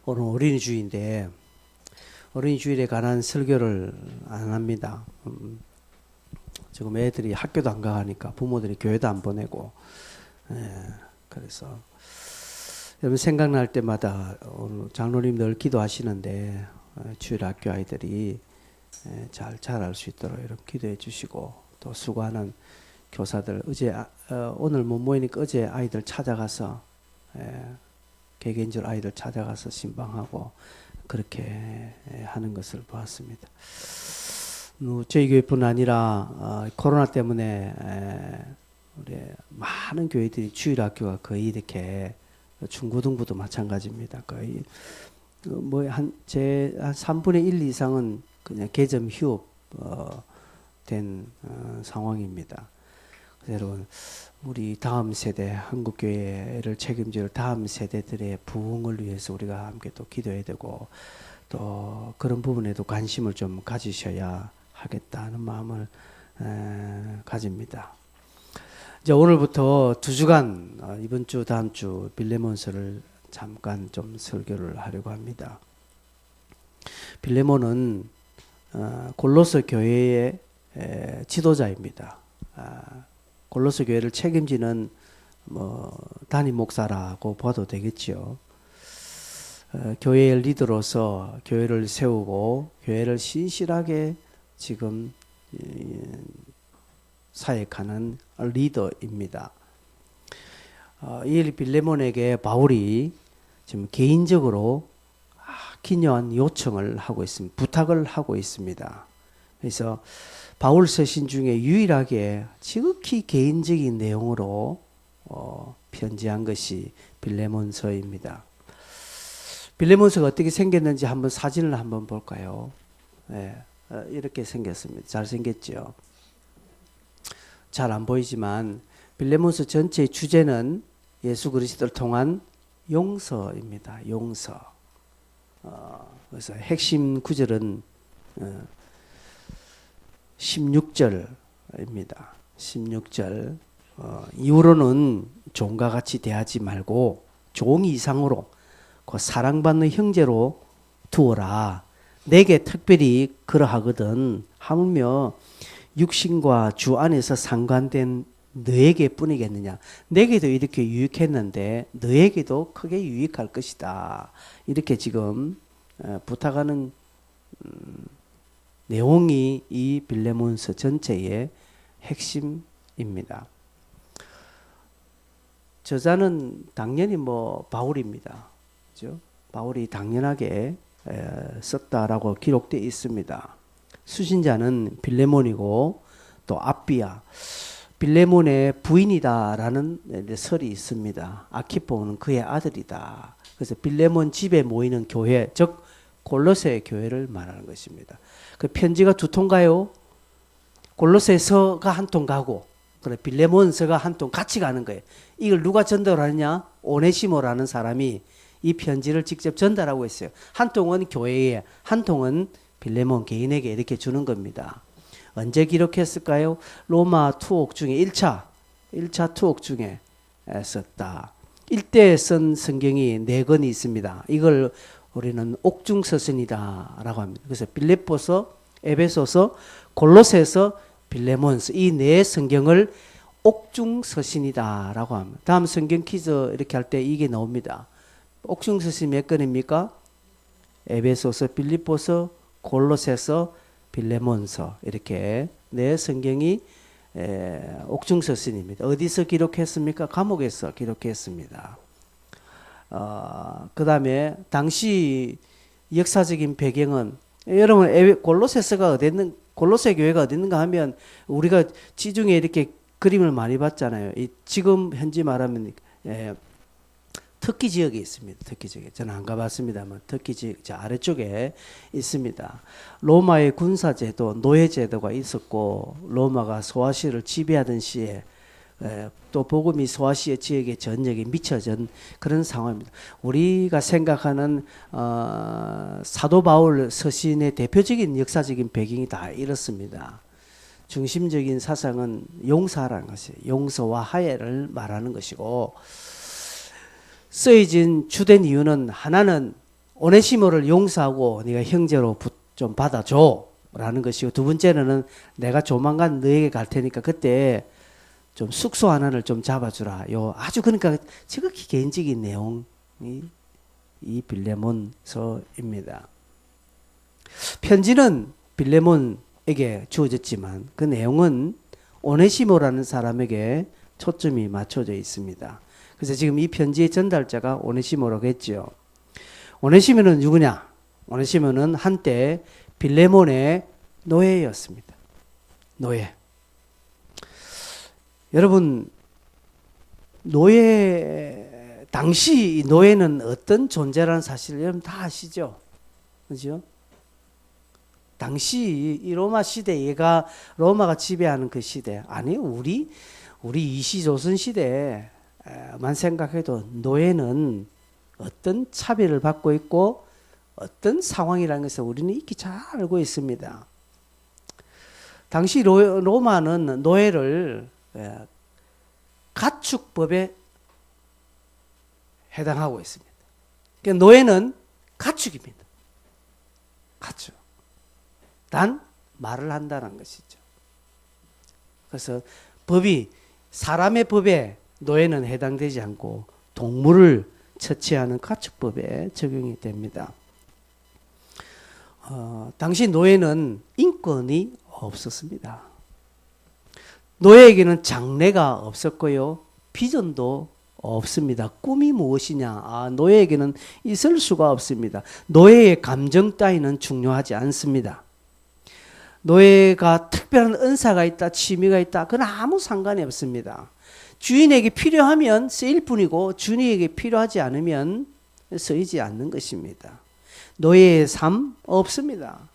오늘 어린이주일인데 어린이주일에 관한 설교를 안 합니다. 지금 애들이 학교도 안 가니까 부모들이 교회도 안 보내고, 그래서 여러분 생각날 때마다 오늘 장로님들 기도하시는데 주일 학교 아이들이 잘 자랄 수 있도록 여러분 기도해 주시고, 또 수고하는 교사들 오늘 못 모이니까 어제 아이들 찾아가서 개개인적으로 아이들 찾아가서 신방하고 그렇게 하는 것을 보았습니다. 저희 교회뿐 아니라 코로나 때문에 우리 많은 교회들이 주일학교가 거의 이렇게 중고등부도 마찬가지입니다. 거의 한 3분의 1 이상은 그냥 개점 휴업 된 상황입니다. 그래서 여러분, 우리 다음 세대 한국교회를 책임질 다음 세대들의 부흥을 위해서 우리가 함께 또 기도해야 되고, 또 그런 부분에도 관심을 좀 가지셔야 하겠다는 마음을 가집니다. 이제 오늘부터 2주간 이번 주 다음 주 빌레몬서를 잠깐 좀 설교를 하려고 합니다. 빌레몬은 골로새 교회의 지도자입니다. 골로새 교회를 책임지는 담임 목사라고 봐도 되겠죠. 교회의 리더로서 교회를 세우고 교회를 신실하게 지금 사역하는 리더입니다. 이 빌레몬에게 바울이 지금 개인적으로 기묘한 요청을 하고 있습니다. 부탁을 하고 있습니다. 그래서 바울 서신 중에 유일하게 지극히 개인적인 내용으로 편지한 것이 빌레몬서입니다. 빌레몬서가 어떻게 생겼는지 한번 사진을 한번 볼까요? 이렇게 생겼습니다. 잘 생겼죠? 잘 안 보이지만 빌레몬서 전체의 주제는 예수 그리스도를 통한 용서입니다. 용서. 그래서 핵심 구절은 16절입니다. 16절. 이후로는 종과 같이 대하지 말고 종 이상으로 그 사랑받는 형제로 두어라. 내게 특별히 그러하거든. 하물며 육신과 주 안에서 상관된 너에게 뿐이겠느냐. 내게도 이렇게 유익했는데 너에게도 크게 유익할 것이다. 이렇게 지금 부탁하는 내용이 이 빌레몬서 전체의 핵심입니다. 저자는 당연히 바울입니다. 그렇죠? 바울이 당연하게 썼다라고 기록되어 있습니다. 수신자는 빌레몬이고 또 아비야, 빌레몬의 부인이다라는 설이 있습니다. 아키포는 그의 아들이다. 그래서 빌레몬 집에 모이는 교회, 즉 골로새 교회를 말하는 것입니다. 그 편지가 2통 가요. 골로새서가 한 통 가고, 그래 빌레몬서가 한 통 같이 가는 거예요. 이걸 누가 전달하느냐? 오네시모라는 사람이 이 편지를 직접 전달하고 있어요. 한 통은 교회에, 한 통은 빌레몬 개인에게 이렇게 주는 겁니다. 언제 기록했을까요? 로마 투옥 중에 1차 투옥 중에 썼다. 이때 쓴 성경이 4권이 있습니다. 이걸 우리는 옥중서신이다 라고 합니다. 그래서 빌립보서, 에베소서, 골로새서, 빌레몬서, 이 4 성경을 옥중서신이다 라고 합니다. 다음 성경 퀴즈 이렇게 할 때 이게 나옵니다. 옥중서신 몇 권입니까? 에베소서, 빌립보서, 골로새서, 빌레몬서, 이렇게 4 성경이 옥중서신입니다. 어디서 기록했습니까? 감옥에서 기록했습니다. 그 다음에 당시 역사적인 배경은, 여러분 골로새서가 골로새 교회가 어디 있는가 하면 우리가 지중해 이렇게 그림을 많이 봤잖아요. 지금 현지 말하면 터키 지역에 있습니다. 터키 지역에. 저는 안 가봤습니다만 터키 지역 저 아래쪽에 있습니다. 로마의 군사제도, 노예제도가 있었고, 로마가 소아시아를 지배하던 시에 또 복음이 소아시아 지역의 전역에 미쳐진 그런 상황입니다. 우리가 생각하는 사도 바울 서신의 대표적인 역사적인 배경이 다 이렇습니다. 중심적인 사상은 용서라는 것이에요. 용서와 화해를 말하는 것이고, 쓰여진 주된 이유는 하나는 오네시모를 용서하고 네가 형제로 좀 받아줘 라는 것이고, 두 번째는 내가 조만간 너에게 갈 테니까 그때 좀 숙소 하나를 좀 잡아주라. 요 아주 그러니까 지극히 개인적인 내용이 이 빌레몬서입니다. 편지는 빌레몬에게 주어졌지만 그 내용은 오네시모라는 사람에게 초점이 맞춰져 있습니다. 그래서 지금 이 편지의 전달자가 오네시모라고 했죠. 오네시모는 누구냐? 오네시모는 한때 빌레몬의 노예였습니다. 노예. 여러분, 당시 노예는 어떤 존재라는 사실을 여러분 다 아시죠? 그죠? 당시 이 로마 시대, 얘가 로마가 지배하는 그 시대, 아니 우리 이시조선 시대만 생각해도 노예는 어떤 차별을 받고 있고 어떤 상황이라는 것을 우리는 익히 잘 알고 있습니다. 당시 로마는 노예를 가축법에 해당하고 있습니다. 그러니까 노예는 가축입니다. 가축. 단 말을 한다는 것이죠. 그래서 사람의 법에 노예는 해당되지 않고 동물을 처치하는 가축법에 적용이 됩니다. 당시 노예는 인권이 없었습니다. 노예에게는 장래가 없었고요. 비전도 없습니다. 꿈이 무엇이냐? 노예에게는 있을 수가 없습니다. 노예의 감정 따위는 중요하지 않습니다. 노예가 특별한 은사가 있다, 취미가 있다, 그건 아무 상관이 없습니다. 주인에게 필요하면 쓰일 뿐이고 주인에게 필요하지 않으면 쓰이지 않는 것입니다. 노예의 삶 없습니다.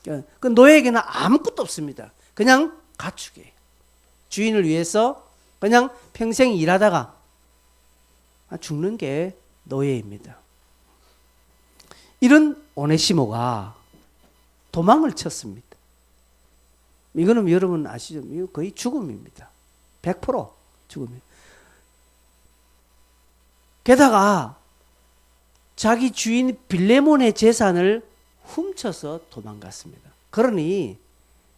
그 노예에게는 아무것도 없습니다. 그냥 가축이에요. 주인을 위해서 그냥 평생 일하다가 죽는 게 노예입니다. 이런 오네시모가 도망을 쳤습니다. 이거는 여러분 아시죠? 이거 거의 죽음입니다. 100% 죽음이에요. 게다가 자기 주인 빌레몬의 재산을 훔쳐서 도망갔습니다. 그러니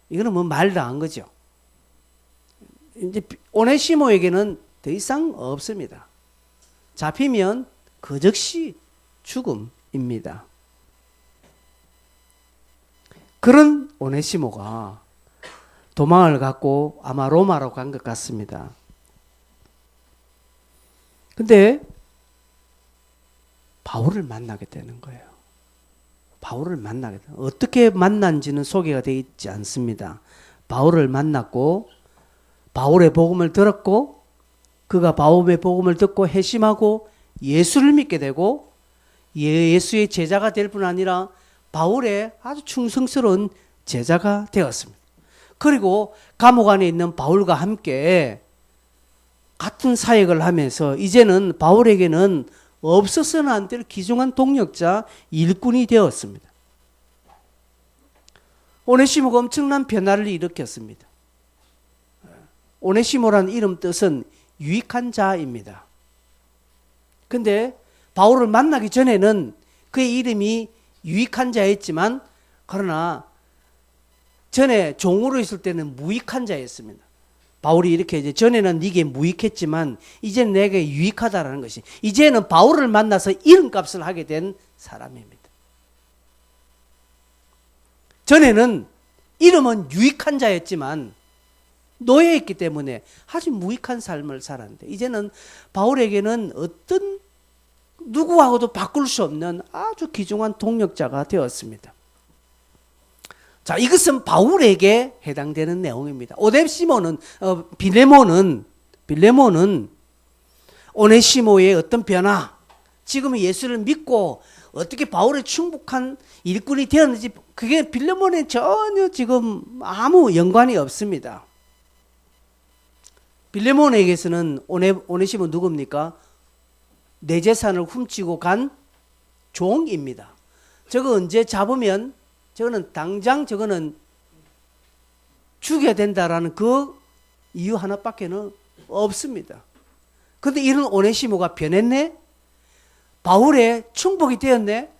이거는 뭐 말도 안 거죠. 이제 오네시모에게는 더 이상 없습니다. 잡히면 그 즉시 죽음입니다. 그런 오네시모가 도망을 갖고 아마 로마로 간 것 같습니다. 근데 바울을 만나게 되는 거예요. 바울을 만나게 되는 거예요. 어떻게 만난지는 소개가 되어 있지 않습니다. 바울을 만났고 바울의 복음을 들었고 그가 바울의 복음을 듣고 회심하고 예수를 믿게 되고 예수의 제자가 될 뿐 아니라 바울의 아주 충성스러운 제자가 되었습니다. 그리고 감옥 안에 있는 바울과 함께 같은 사역을 하면서 이제는 바울에게는 없어서는 안 될 귀중한 동력자, 일꾼이 되었습니다. 오네시모가 엄청난 변화를 일으켰습니다. 오네시모라는 이름 뜻은 유익한 자입니다. 근데 바울을 만나기 전에는 그의 이름이 유익한 자였지만 그러나 전에 종으로 있을 때는 무익한 자였습니다. 바울이 이렇게 이제 전에는 네게 무익했지만 이제는 내게 유익하다라는 것이, 이제는 바울을 만나서 이름값을 하게 된 사람입니다. 전에는 이름은 유익한 자였지만 노예였기 때문에 아주 무익한 삶을 살았는데 이제는 바울에게는 어떤 누구하고도 바꿀 수 없는 아주 귀중한 동력자가 되었습니다. 자, 이것은 바울에게 해당되는 내용입니다. 빌레몬은 오네시모의 어떤 변화, 지금 예수를 믿고 어떻게 바울의 충북한 일꾼이 되었는지 그게 빌레몬에 전혀 지금 아무 연관이 없습니다. 빌레몬에게서는 오네시모 누굽니까? 내 재산을 훔치고 간 종입니다. 저거 언제 잡으면 저거는 죽여야 된다라는 그 이유 하나밖에는 없습니다. 그런데 이런 오네시모가 변했네? 바울의 충복이 되었네.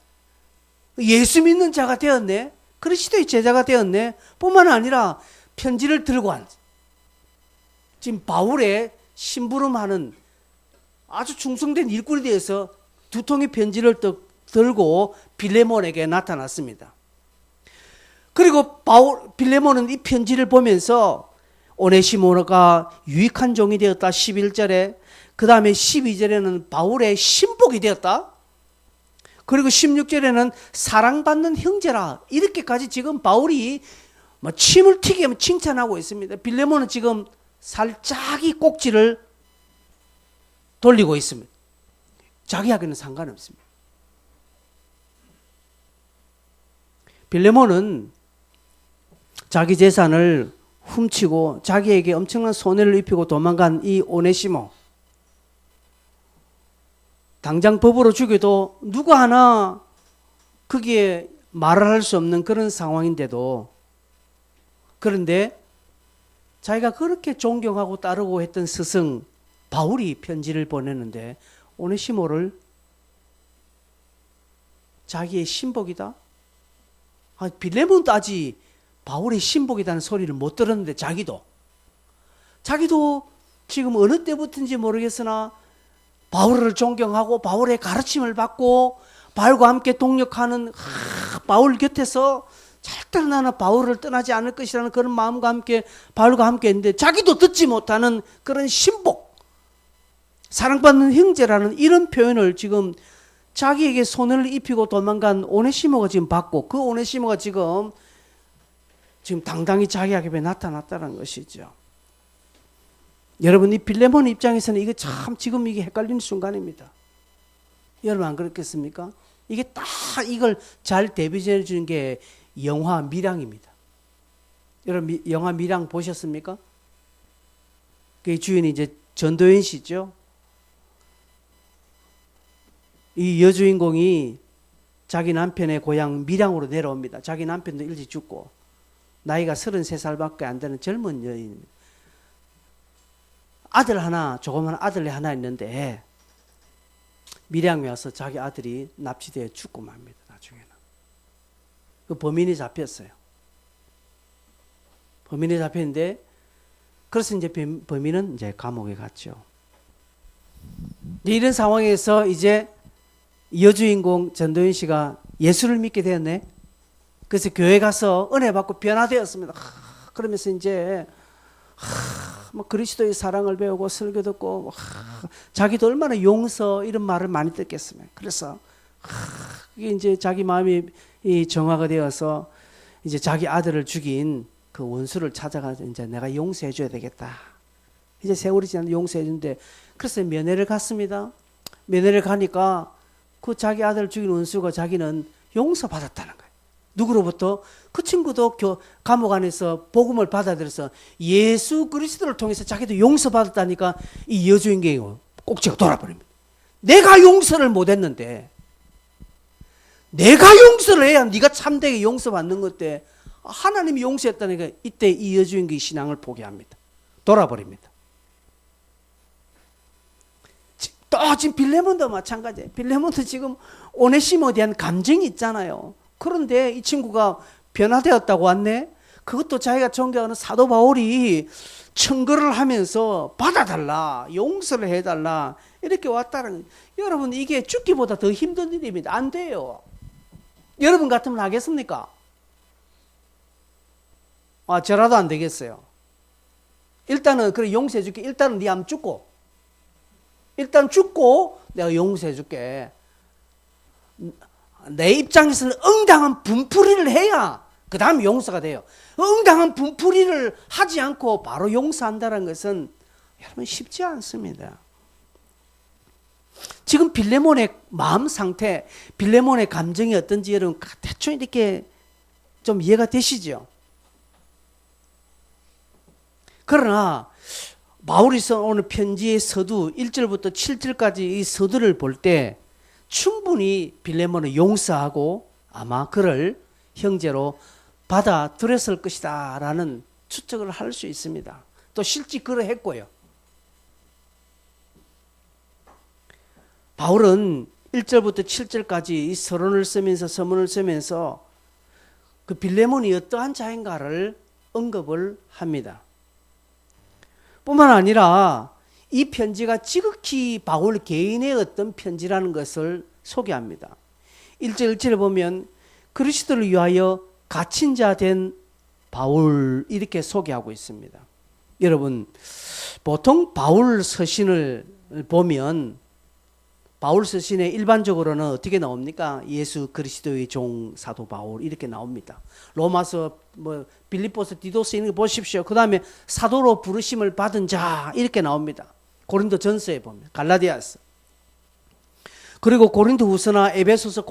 예수 믿는 자가 되었네. 그리스도의 제자가 되었네. 뿐만 아니라 편지를 들고 지금 바울의 심부름하는 아주 충성된 일꾼이 되어서 두 통의 편지를 들고 빌레몬에게 나타났습니다. 그리고 빌레몬은 이 편지를 보면서 오네시모가 유익한 종이 되었다 11절에, 그 다음에 12절에는 바울의 신복이 되었다, 그리고 16절에는 사랑받는 형제라, 이렇게까지 지금 바울이 침을 튀기며 칭찬하고 있습니다. 빌레몬은 지금 살짝이 꼭지를 돌리고 있습니다. 자기에게는 상관없습니다. 빌레몬은 자기 재산을 훔치고 자기에게 엄청난 손해를 입히고 도망간 이 오네시모, 당장 법으로 죽여도 누구 하나 거기에 말을 할 수 없는 그런 상황인데도, 그런데 자기가 그렇게 존경하고 따르고 했던 스승 바울이 편지를 보냈는데 오네시모를 자기의 신복이다? 빌레몬도 아직 바울의 신복이라는 소리를 못 들었는데 자기도 지금 어느 때부터인지 모르겠으나 바울을 존경하고 바울의 가르침을 받고 바울과 함께 동역하는 바울 곁에서 절대로 나는 바울을 떠나지 않을 것이라는 그런 마음과 함께 바울과 함께 했는데, 자기도 듣지 못하는 그런 신복, 사랑받는 형제라는 이런 표현을 지금 자기에게 손해를 입히고 도망간 오네시모가 지금 받고, 그 오네시모가 지금 당당히 자기 앞에 나타났다는 것이죠. 여러분, 이 빌레몬 입장에서는 이게 참 지금 이게 헷갈리는 순간입니다. 여러분 안 그렇겠습니까? 이게 딱 이걸 잘 대비해 주는 게 영화 밀양입니다. 여러분 영화 밀양 보셨습니까? 그 주인이 이제 전도연 씨죠. 이 여주인공이 자기 남편의 고향 밀양으로 내려옵니다. 자기 남편도 일찍 죽고 나이가 33살밖에 안 되는 젊은 여인입니다. 아들 하나, 조그만 아들이 하나 있는데 밀양에 와서 자기 아들이 납치되어 죽고 맙니다. 나중에는 그 범인이 잡혔어요. 범인이 잡혔는데, 그래서 이제 범인은 이제 감옥에 갔죠. 이런 상황에서 이제 여주인공 전도연 씨가 예수를 믿게 되었네. 그래서 교회 가서 은혜 받고 변화되었습니다. 그러면서 이제 그리스도의 사랑을 배우고 설교 듣고 자기도 얼마나 용서 이런 말을 많이 듣겠으면, 그래서 이게 이제 자기 마음이 정화가 되어서 이제 자기 아들을 죽인 그 원수를 찾아가서 이제 내가 용서해 줘야 되겠다. 이제 세월이 지났는데 용서해 준대. 그래서 면회를 갔습니다. 면회를 가니까 그 자기 아들을 죽인 원수가 자기는 용서받았다는 거예요. 누구로부터? 그 친구도 감옥 안에서 복음을 받아들여서 예수 그리스도를 통해서 자기도 용서받았다니까 이 여주인공이 꼭지가 돌아버립니다. 내가 용서를 못했는데, 내가 용서를 해야 네가 참되게 용서받는 건데 하나님이 용서했다니까 이때 이 여주인공이 신앙을 포기합니다. 돌아버립니다. 또 지금 빌레몬도 마찬가지예요. 빌레몬도 지금 오네시모에 대한 감정이 있잖아요. 그런데 이 친구가 변화되었다고 왔네. 그것도 자기가 존경하는 사도 바울이 청구를 하면서 받아달라, 용서를 해달라 이렇게 왔다는. 여러분 이게 죽기보다 더 힘든 일입니다. 안 돼요. 여러분 같으면 하겠습니까? 저라도 안 되겠어요. 일단은 그래 용서해 줄게. 일단은 네 암 죽고, 일단 죽고 내가 용서해 줄게. 내 입장에서는 응당한 분풀이를 해야 그 다음 용서가 돼요. 응당한 분풀이를 하지 않고 바로 용서한다는 것은 여러분 쉽지 않습니다. 지금 빌레몬의 마음 상태, 빌레몬의 감정이 어떤지 여러분 대충 이렇게 좀 이해가 되시죠? 그러나 바울이 써 오늘 편지의 서두 1절부터 7절까지 이 서두를 볼 때 충분히 빌레몬을 용서하고 아마 그를 형제로 받아들였을 것이다 라는 추측을 할 수 있습니다. 또 실제 그러했고요. 바울은 1절부터 7절까지 이 서론을 쓰면서 서문을 쓰면서 그 빌레몬이 어떠한 자인가를 언급을 합니다. 뿐만 아니라 이 편지가 지극히 바울 개인의 어떤 편지라는 것을 소개합니다. 1절 1절에 보면 그리스도를 위하여 갇힌 자 된 바울 이렇게 소개하고 있습니다. 여러분, 보통 바울 서신을 보면 바울 서신에 일반적으로는 어떻게 나옵니까? 예수 그리스도의 종 사도 바울 이렇게 나옵니다. 로마서, 빌립보서, 디도서 이런 거 보십시오. 그 다음에 사도로 부르심을 받은 자 이렇게 나옵니다. 고린도 전서에 보면, 갈라디아서. 그리고 고린도 후서나 에베소서,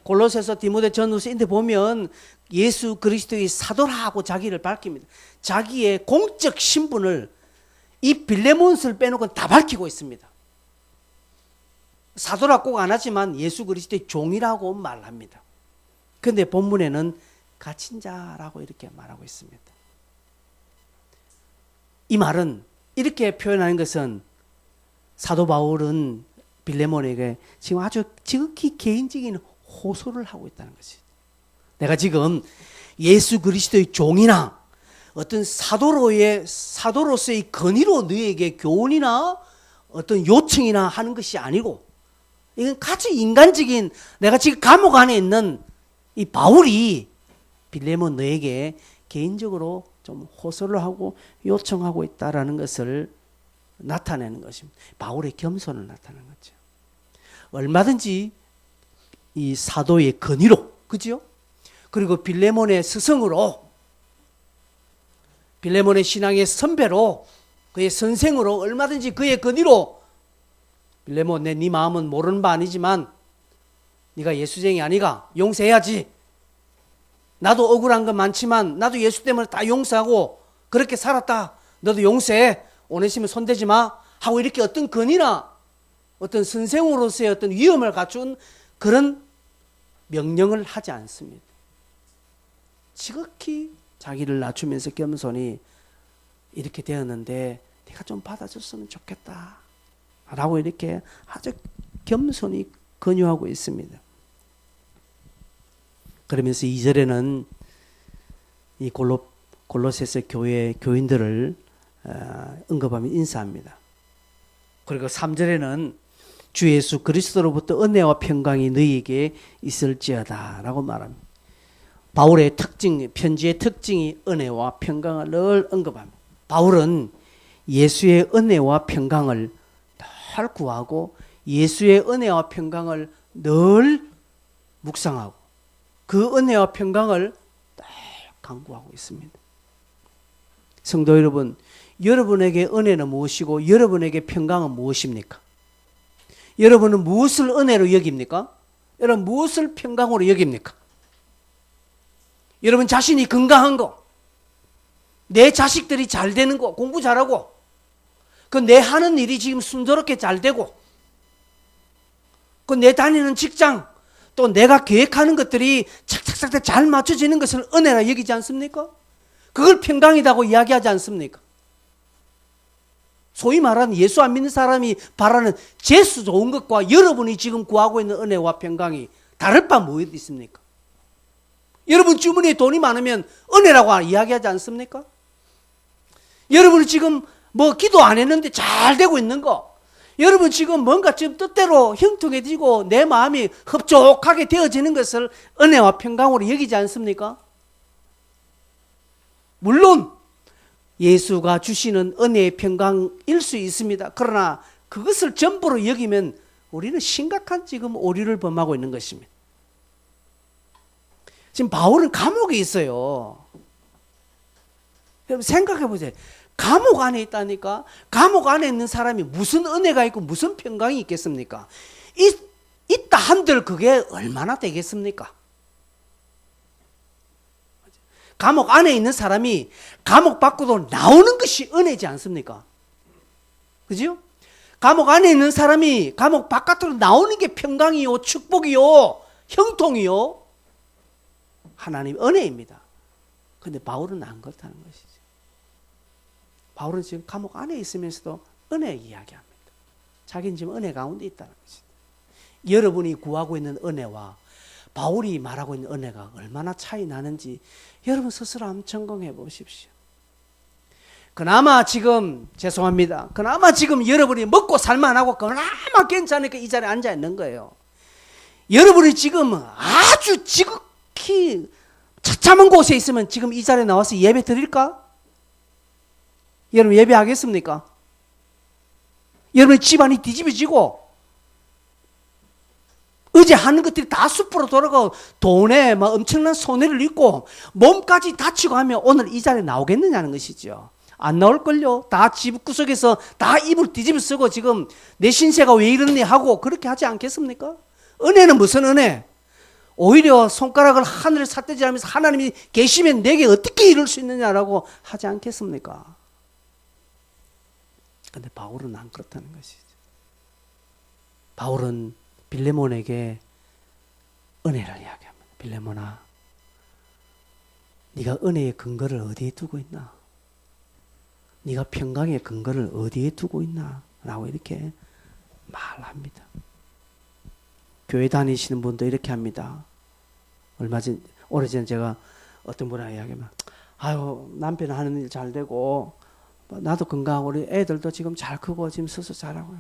골로새서, 디모데 전후서 인데 보면 예수 그리스도의 사도라고 자기를 밝힙니다. 자기의 공적 신분을 이 빌레몬스를 빼놓고 다 밝히고 있습니다. 사도라 꼭 안 하지만 예수 그리스도의 종이라고 말합니다. 그런데 본문에는 갇힌 자라고 이렇게 말하고 있습니다. 이 말은 이렇게 표현하는 것은 사도 바울은 빌레몬에게 지금 아주 지극히 개인적인 호소를 하고 있다는 것이죠. 내가 지금 예수 그리스도의 종이나 어떤 사도로서의 건의로 너에게 교훈이나 어떤 요청이나 하는 것이 아니고 이건 아주 인간적인, 내가 지금 감옥 안에 있는 이 바울이 빌레몬 너에게 개인적으로 좀 호소를 하고 요청하고 있다라는 것을 나타내는 것입니다. 바울의 겸손을 나타내는 거죠. 얼마든지 이 사도의 건의로, 그죠? 그리고 빌레몬의 스승으로, 빌레몬의 신앙의 선배로, 그의 선생으로 얼마든지 그의 건의로 빌레몬, 네 마음은 모르는 바 아니지만 네가 예수쟁이 아니가? 용서해야지. 나도 억울한 건 많지만 나도 예수 때문에 다 용서하고 그렇게 살았다. 너도 용서해. 오네시모 손대지 마. 하고 이렇게 어떤 건의나 어떤 선생으로서의 어떤 위엄을 갖춘 그런 명령을 하지 않습니다. 지극히 자기를 낮추면서 겸손히 이렇게 되었는데 네가 좀 받아줬으면 좋겠다 라고 이렇게 아주 겸손히 권유하고 있습니다. 그러면서 2절에는 이 골로새서 교회 교인들을 언급하며 인사합니다. 그리고 3절에는 주 예수 그리스도로부터 은혜와 평강이 너희에게 있을지어다 라고 말합니다. 바울의 특징, 편지의 특징이 은혜와 평강을 늘 언급합니다. 바울은 예수의 은혜와 평강을 늘 구하고 예수의 은혜와 평강을 늘 묵상하고 그 은혜와 평강을 늘 강구하고 있습니다. 성도 여러분, 여러분에게 은혜는 무엇이고 여러분에게 평강은 무엇입니까? 여러분은 무엇을 은혜로 여깁니까? 여러분 무엇을 평강으로 여깁니까? 여러분 자신이 건강한 거, 내 자식들이 잘 되는 거, 공부 잘하고 그 내 하는 일이 지금 순조롭게 잘 되고 그 내 다니는 직장 또 내가 계획하는 것들이 착착착 잘 맞춰지는 것을 은혜라 여기지 않습니까? 그걸 평강이라고 이야기하지 않습니까? 소위 말하는 예수 안 믿는 사람이 바라는 재수 좋은 것과 여러분이 지금 구하고 있는 은혜와 평강이 다를 바 무엇이 있습니까? 여러분 주머니에 돈이 많으면 은혜라고 이야기하지 않습니까? 여러분이 지금 기도 안 했는데 잘 되고 있는 거, 여러분 지금 뭔가 좀 뜻대로 형통해지고 내 마음이 흡족하게 되어지는 것을 은혜와 평강으로 여기지 않습니까? 물론 예수가 주시는 은혜의 평강일 수 있습니다. 그러나 그것을 전부로 여기면 우리는 심각한 지금 오류를 범하고 있는 것입니다. 지금 바울은 감옥에 있어요. 여러분 생각해 보세요. 감옥 안에 있다니까? 감옥 안에 있는 사람이 무슨 은혜가 있고 무슨 평강이 있겠습니까? 있다 한들 그게 얼마나 되겠습니까? 감옥 안에 있는 사람이 감옥 밖으로 나오는 것이 은혜지 않습니까? 그죠? 감옥 안에 있는 사람이 감옥 바깥으로 나오는 게 평강이요, 축복이요, 형통이요. 하나님의 은혜입니다. 그런데 바울은 안 그렇다는 것이죠. 바울은 지금 감옥 안에 있으면서도 은혜 이야기합니다. 자기는 지금 은혜 가운데 있다는 것이죠. 여러분이 구하고 있는 은혜와 바울이 말하고 있는 은혜가 얼마나 차이 나는지 여러분 스스로 한번 점검해 보십시오. 그나마 지금 죄송합니다. 그나마 지금 여러분이 먹고 살만하고 그나마 괜찮으니까 이 자리에 앉아 있는 거예요. 여러분이 지금 아주 지극히 처참한 곳에 있으면 지금 이 자리에 나와서 예배 드릴까? 여러분 예배하겠습니까? 여러분 집안이 뒤집어지고 어제 하는 것들이 다 숲으로 돌아가고 돈에 막 엄청난 손해를 입고 몸까지 다치고 하면 오늘 이 자리에 나오겠느냐는 것이죠. 안 나올걸요. 다 집구석에서 다 이불 뒤집어 쓰고 지금 내 신세가 왜 이러니 하고 그렇게 하지 않겠습니까? 은혜는 무슨 은혜? 오히려 손가락을 하늘에 삿대질하면서 하나님이 계시면 내게 어떻게 이룰 수 있느냐라고 하지 않겠습니까? 근데 바울은 안 그렇다는 것이죠. 바울은 빌레몬에게 은혜를 이야기합니다. 빌레몬아, 네가 은혜의 근거를 어디에 두고 있나? 네가 평강의 근거를 어디에 두고 있나? 라고 이렇게 말합니다. 교회 다니시는 분도 이렇게 합니다. 오래전에 제가 어떤 분하고 이야기하면 아유 남편 하는 일 잘 되고 나도 건강하고 우리 애들도 지금 잘 크고 지금 스스로 잘하고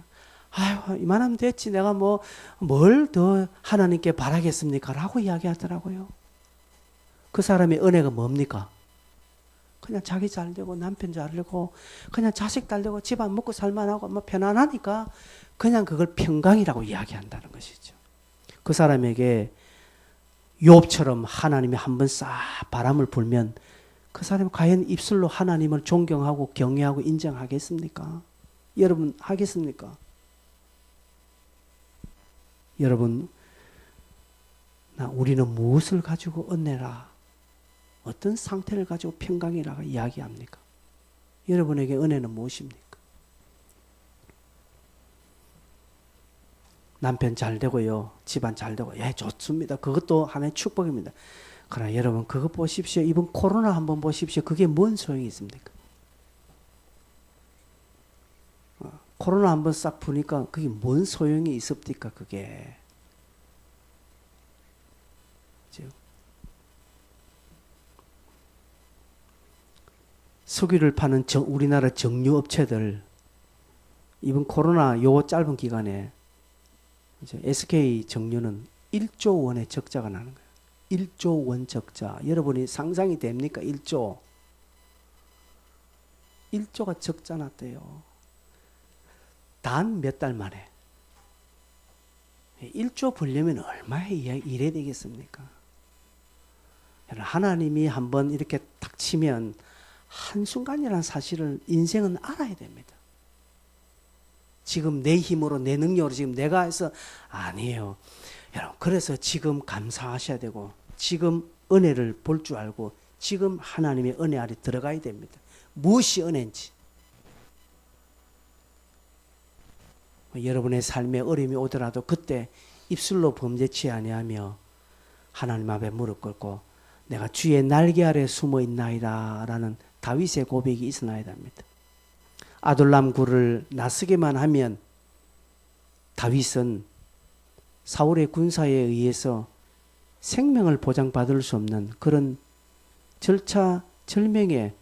아유 이만하면 됐지 내가 뭐 뭘 더 하나님께 바라겠습니까? 라고 이야기하더라고요. 그 사람의 은혜가 뭡니까? 그냥 자기 잘 되고 남편 잘 되고 그냥 자식 잘 되고 집안 먹고 살만하고 뭐 편안하니까 그냥 그걸 평강이라고 이야기한다는 것이죠. 그 사람에게 욥처럼 하나님이 한번 싹 바람을 불면 그 사람이 과연 입술로 하나님을 존경하고 경외하고 인정하겠습니까? 여러분 하겠습니까? 여러분 우리는 무엇을 가지고 은혜라 어떤 상태를 가지고 평강이라고 이야기합니까? 여러분에게 은혜는 무엇입니까? 남편 잘 되고요. 집안 잘 되고 예 좋습니다. 그것도 하나의 축복입니다. 그러나 여러분 그것 보십시오. 이번 코로나 한번 보십시오. 그게 뭔 소용이 있습니까? 코로나 한번 싹 푸니까 그게 뭔 소용이 있습니까? 그게 석유를 파는 우리나라 정유업체들 이번 코로나 요 짧은 기간에 이제 SK 정유는 1조 원의 적자가 나는 거예요. 1조 원 적자. 여러분이 상상이 됩니까? 1조. 1조가 적자 났대요. 단 몇 달 만에. 1조 벌려면 얼마나 일해야 되겠습니까? 하나님이 한번 이렇게 탁 치면 한순간이라는 사실을 인생은 알아야 됩니다. 지금 내 힘으로 내 능력으로 지금 내가 해서 아니에요. 여러분 그래서 지금 감사하셔야 되고 지금 은혜를 볼 줄 알고 지금 하나님의 은혜 아래 들어가야 됩니다. 무엇이 은혜인지. 여러분의 삶에 어려움이 오더라도 그때 입술로 범죄치 아니하며 하나님 앞에 무릎 꿇고 내가 주의 날개 아래 숨어 있나이다 라는 다윗의 고백이 있어야 됩니다. 아둘람 굴을 나서게만 하면 다윗은 사울의 군사에 의해서 생명을 보장받을 수 없는 그런 절차절명의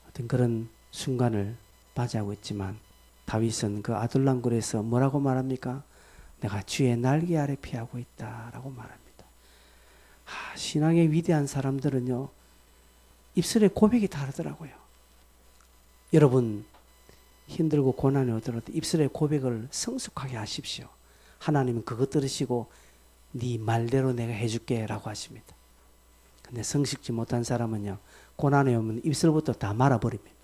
어떤 그런 순간을 맞이하고 있지만 다윗은 그 아둘람 굴에서 뭐라고 말합니까? 내가 주의 날개 아래 피하고 있다라고 말합니다. 신앙의 위대한 사람들은요 입술의 고백이 다르더라고요. 여러분 힘들고 고난이 오더라도 입술의 고백을 성숙하게 하십시오. 하나님은 그것 들으시고 네 말대로 내가 해줄게 라고 하십니다. 근데 성숙지 못한 사람은요 고난이 오면 입술부터 다 말아버립니다.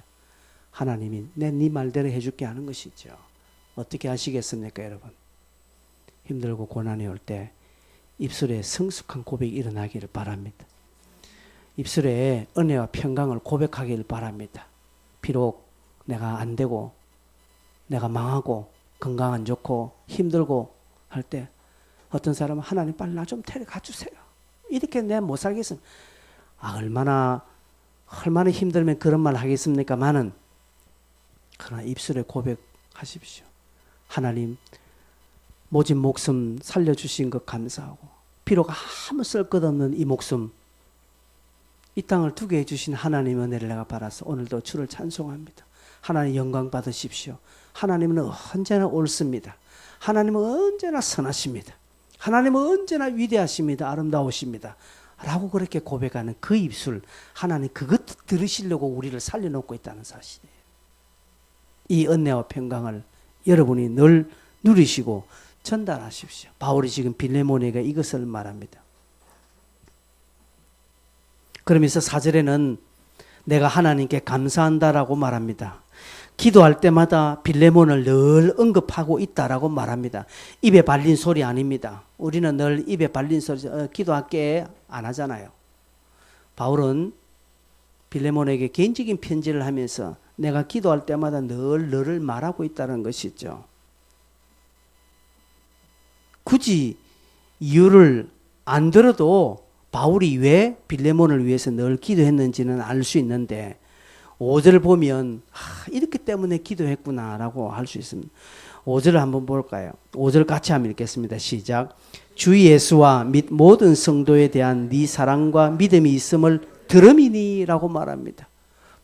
하나님이 네 말대로 해줄게 하는 것이죠. 어떻게 하시겠습니까 여러분? 힘들고 고난이 올 때 입술에 성숙한 고백이 일어나기를 바랍니다. 입술에 은혜와 평강을 고백하기를 바랍니다. 비록 내가 안 되고 내가 망하고 건강 안 좋고 힘들고 할 때 어떤 사람은 하나님 빨리 나 좀 데려가 주세요. 이렇게 내가 못 살겠습니다. 얼마나 힘들면 그런 말 하겠습니까마는 그러나 입술에 고백하십시오. 하나님 모진 목숨 살려주신 것 감사하고, 비록 아무 쓸 것 없는 이 목숨, 이 땅을 두게 해주신 하나님의 은혜를 내가 받아서 오늘도 주를 찬송합니다. 하나님 영광 받으십시오. 하나님은 언제나 옳습니다. 하나님은 언제나 선하십니다. 하나님은 언제나 위대하십니다. 아름다우십니다. 라고 그렇게 고백하는 그 입술, 하나님 그것 들으시려고 우리를 살려놓고 있다는 사실이에요. 이 은혜와 평강을 여러분이 늘 누리시고 전달하십시오. 바울이 지금 빌레몬에게 이것을 말합니다. 그러면서 4절에는 내가 하나님께 감사한다라고 말합니다. 기도할 때마다 빌레몬을 늘 언급하고 있다라고 말합니다. 입에 발린 소리 아닙니다. 우리는 늘 입에 발린 소리 기도할게 안 하잖아요. 바울은 빌레몬에게 개인적인 편지를 하면서 내가 기도할 때마다 늘 너를 말하고 있다는 것이죠. 굳이 이유를 안 들어도 바울이 왜 빌레몬을 위해서 늘 기도했는지는 알 수 있는데 5절을 보면 이렇게 때문에 기도했구나라고 할 수 있습니다. 5절을 한번 볼까요? 5절 같이 한번 읽겠습니다. 시작. 주 예수와 및 모든 성도에 대한 네 사랑과 믿음이 있음을 들음이니라고 말합니다.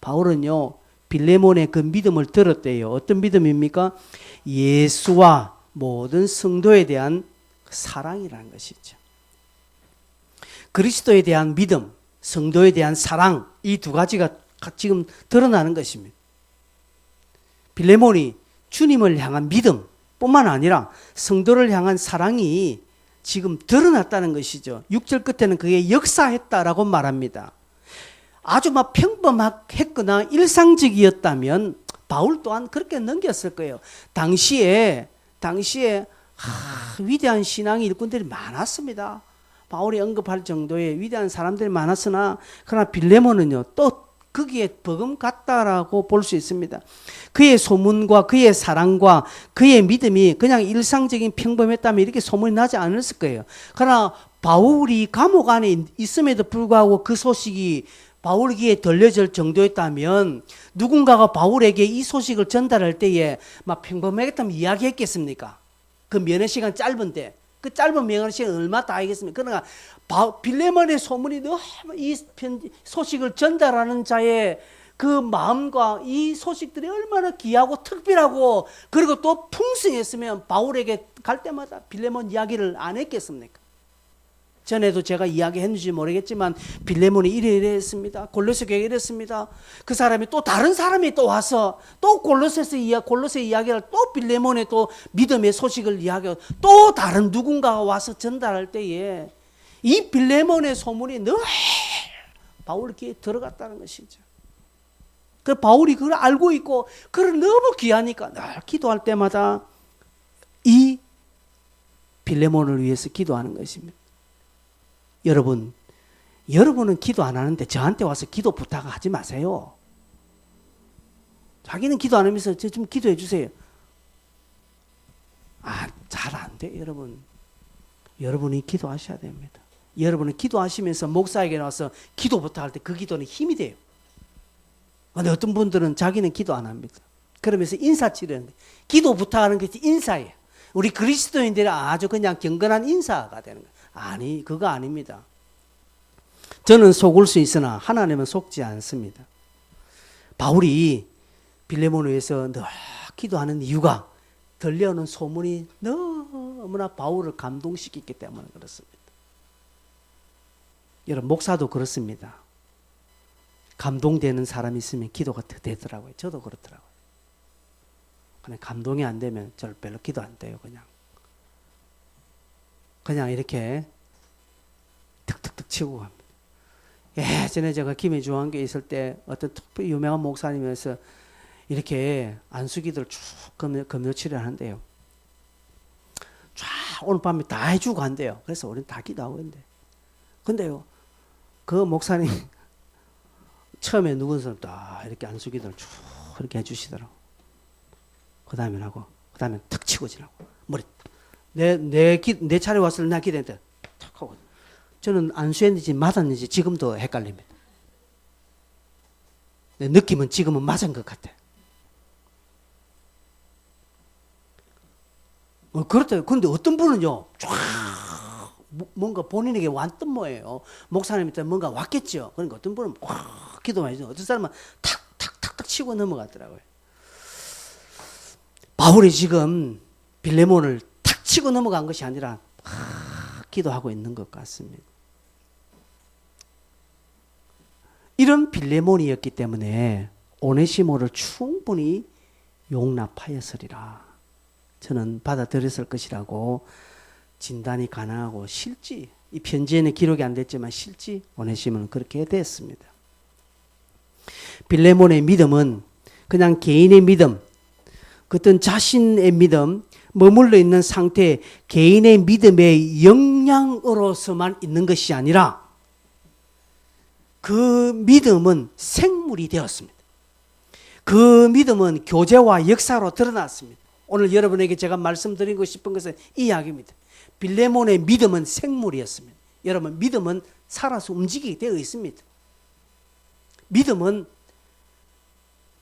바울은요 빌레몬의 그 믿음을 들었대요. 어떤 믿음입니까? 예수와 모든 성도에 대한 사랑이라는 것이죠. 그리스도에 대한 믿음, 성도에 대한 사랑, 이 두 가지가 지금 드러나는 것입니다. 빌레몬이 주님을 향한 믿음 뿐만 아니라 성도를 향한 사랑이 지금 드러났다는 것이죠. 6절 끝에는 그게 역사했다라고 말합니다. 아주 막 평범했거나 일상적이었다면 바울 또한 그렇게 넘겼을 거예요. 당시에 위대한 신앙의 일꾼들이 많았습니다. 바울이 언급할 정도의 위대한 사람들이 많았으나 그러나 빌레몬은요 또 거기에 버금갔다라고 볼 수 있습니다. 그의 소문과 그의 사랑과 그의 믿음이 그냥 일상적인 평범했다면 이렇게 소문이 나지 않았을 거예요. 그러나 바울이 감옥 안에 있음에도 불구하고 그 소식이 바울에게 들려질 정도였다면 누군가가 바울에게 이 소식을 전달할 때에 막 평범하겠다면 이야기했겠습니까? 그 면회 시간 짧은데 그 짧은 면회 시간 얼마 다 하겠습니까? 그러나 빌레몬의 소문이 너무 이 소식을 전달하는 자의 그 마음과 이 소식들이 얼마나 귀하고 특별하고 그리고 또 풍성했으면 바울에게 갈 때마다 빌레몬 이야기를 안 했겠습니까? 전에도 제가 이야기했는지 모르겠지만 빌레몬이 이래 했습니다. 골로새 교회에 이랬습니다. 그 사람이 또 다른 사람이 또 와서 또 골로새 이야기를 또 빌레몬의 또 믿음의 소식을 이야기하고 또 다른 누군가가 와서 전달할 때에 이 빌레몬의 소문이 늘 바울 귀에 들어갔다는 것이죠. 그 바울이 그걸 알고 있고 그걸 너무 귀하니까 늘 기도할 때마다 이 빌레몬을 위해서 기도하는 것입니다. 여러분은 기도 안 하는데 저한테 와서 기도 부탁하지 마세요. 자기는 기도 안 하면서 저 좀 기도해 주세요. 잘 안 돼, 여러분. 여러분이 기도하셔야 됩니다. 여러분은 기도하시면서 목사에게 나와서 기도 부탁할 때 그 기도는 힘이 돼요. 근데 어떤 분들은 자기는 기도 안 합니다. 그러면서 인사치레는 기도 부탁하는 것이 인사예요. 우리 그리스도인들은 아주 그냥 경건한 인사가 되는 거예요. 아니, 그거 아닙니다. 저는 속을 수 있으나 하나님은 속지 않습니다. 바울이 빌레몬을 위해서 늘 기도하는 이유가 들려오는 소문이 너무나 바울을 감동시켰기 때문에 그렇습니다. 여러분, 목사도 그렇습니다. 감동되는 사람이 있으면 기도가 더 되더라고요. 저도 그렇더라고요. 그냥 감동이 안 되면 저를 별로 기도 안 돼요. 그냥 이렇게 툭툭툭 치고 갑니다. 예전에 제가 김해중앙교에 있을 때 어떤 특별히 유명한 목사님에서 이렇게 안수기도를 쭉 금요치를 하는데요. 쫙 오늘 밤에 다 해주고 한대요. 그래서 우리는 다 기도하고 있는데. 근데요, 그 목사님 처음에 누군 사람 다 이렇게 안수기도를 쭉 이렇게 해주시더라고. 그 다음에 탁 치고 지나고 머리 내 차례 왔을 때 나 기대했는데 탁 하고. 저는 안수했는지 맞았는지 지금도 헷갈립니다. 내 느낌은 지금은 맞은 것 같아. 그렇다. 근데 어떤 분은요, 쫙 뭔가 본인에게 왔던 뭐예요. 목사님한테 뭔가 왔겠죠. 그러니까 어떤 분은 확 기도만 해주고 어떤 사람은 탁탁탁탁 치고 넘어갔더라고요. 바울이 지금 빌레몬을 탁 치고 넘어간 것이 아니라 막 기도하고 있는 것 같습니다. 이런 빌레몬이었기 때문에 오네시모를 충분히 용납하였으리라. 저는 받아들였을 것이라고 진단이 가능하고 실지, 이 편지에는 기록이 안 됐지만 실지 오네시모는 그렇게 됐습니다. 빌레몬의 믿음은 그냥 개인의 믿음, 어떤 자신의 믿음, 머물러 있는 상태, 개인의 믿음의 역량으로서만 있는 것이 아니라 그 믿음은 생물이 되었습니다. 그 믿음은 교제와 역사로 드러났습니다. 오늘 여러분에게 제가 말씀드리고 싶은 것은 이 이야기입니다. 빌레몬의 믿음은 생물이었습니다. 여러분, 믿음은 살아서 움직이게 되어 있습니다. 믿음은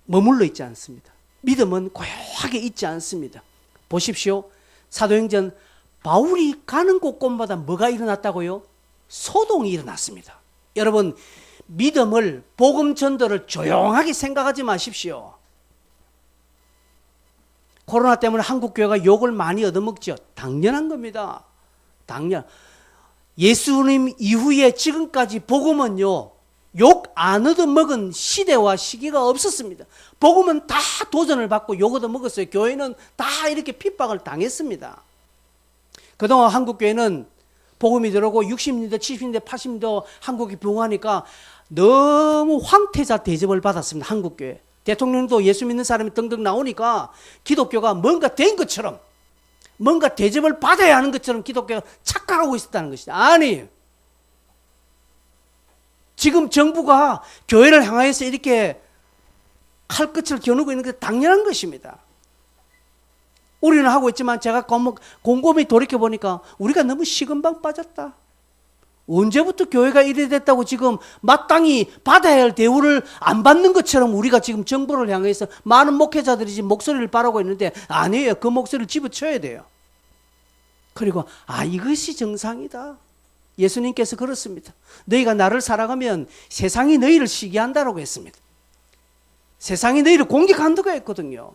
머물러 있지 않습니다. 믿음은 고요하게 있지 않습니다. 보십시오. 사도행전 바울이 가는 곳곳마다 뭐가 일어났다고요? 소동이 일어났습니다. 여러분, 믿음을, 복음 전도를 조용하게 생각하지 마십시오. 코로나 때문에 한국교회가 욕을 많이 얻어먹죠. 당연한 겁니다. 예수님 이후에 지금까지 복음은요, 욕 안 얻어먹은 시대와 시기가 없었습니다. 복음은 다 도전을 받고 욕 얻어먹었어요. 교회는 다 이렇게 핍박을 당했습니다. 그동안 한국교회는 복음이 들어오고 60년대, 70년대, 80년대 한국이 부흥하니까 너무 황태자 대접을 받았습니다. 한국교회. 대통령도 예수 믿는 사람이 등등 나오니까 기독교가 뭔가 된 것처럼, 뭔가 대접을 받아야 하는 것처럼 기독교가 착각하고 있었다는 것이죠. 아니, 지금 정부가 교회를 향하여서 이렇게 칼끝을 겨누고 있는 게 당연한 것입니다. 우리는 하고 있지만 제가 곰곰이 돌이켜보니까 우리가 너무 식은방 빠졌다. 언제부터 교회가 이래 됐다고 지금 마땅히 받아야 할 대우를 안 받는 것처럼 우리가 지금 정부를 향해서 많은 목회자들이 지금 목소리를 바라고 있는데 아니에요. 그 목소리를 집어쳐야 돼요. 그리고 이것이 정상이다. 예수님께서 그렇습니다. 너희가 나를 사랑하면 세상이 너희를 시기한다라고 했습니다. 세상이 너희를 공격한다고 했거든요.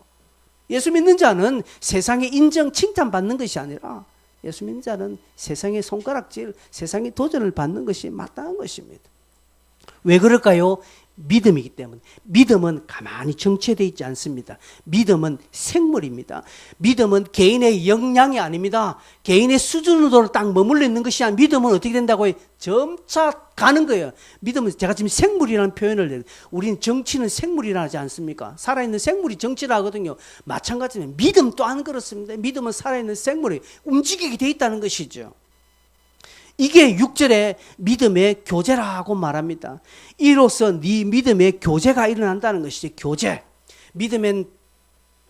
예수 믿는 자는 세상의 인정, 칭찬받는 것이 아니라 예수 믿는 자는 세상의 손가락질, 세상의 도전을 받는 것이 마땅한 것입니다. 왜 그럴까요? 믿음이기 때문에. 믿음은 가만히 정체되어 있지 않습니다. 믿음은 생물입니다. 믿음은 개인의 역량이 아닙니다. 개인의 수준으로 딱 머물러 있는 것이 아니라 믿음은 어떻게 된다고요? 점차 가는 거예요. 믿음은 제가 지금 생물이라는 표현을 해요. 우리는 정치는 생물이라 하지 않습니까? 살아있는 생물이 정치를 하거든요. 마찬가지로 믿음 또한 그렇습니다. 믿음은 살아있는 생물이 움직이게 되어 있다는 것이죠. 이게 6절에 믿음의 교제라고 말합니다. 이로써 네 믿음의 교제가 일어난다는 것이죠. 교제. 믿음엔